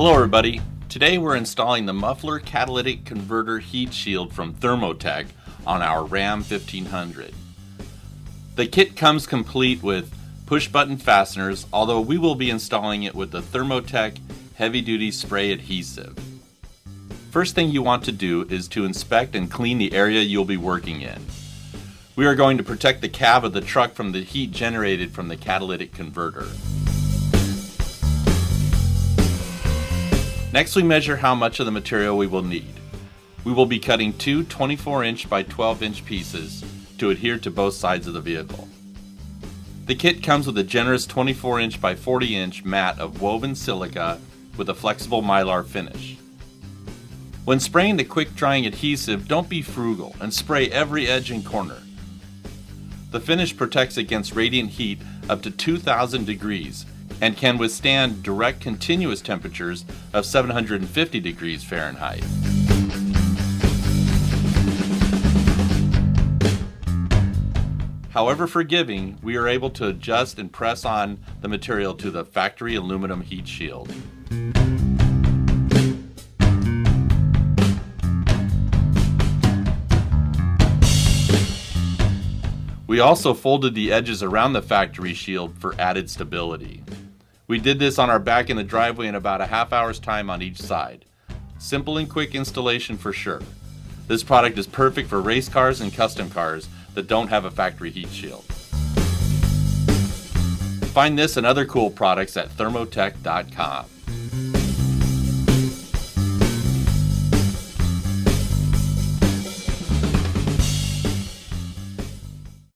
Hello everybody, today we're installing the muffler catalytic converter heat shield from Thermotech on our Ram 1500. The kit comes complete with push button fasteners, although we will be installing it with the Thermotech heavy duty spray adhesive. First thing you want to do is to inspect and clean the area you'll be working in. We are going to protect the cab of the truck from the heat generated from the catalytic converter. Next, we measure how much of the material we will need. We will be cutting two 24-inch by 12-inch pieces to adhere to both sides of the vehicle. The kit comes with a generous 24-inch by 40-inch mat of woven silica with a flexible mylar finish. When spraying the quick-drying adhesive, don't be frugal and spray every edge and corner. The finish protects against radiant heat up to 2,000 degrees and can withstand direct continuous temperatures of 750 degrees Fahrenheit. However forgiving, we are able to adjust and press on the material to the factory aluminum heat shield. We also folded the edges around the factory shield for added stability. We did this on our back in the driveway in about a half hour's time on each side. Simple and quick installation for sure. This product is perfect for race cars and custom cars that don't have a factory heat shield. Find this and other cool products at thermotech.com.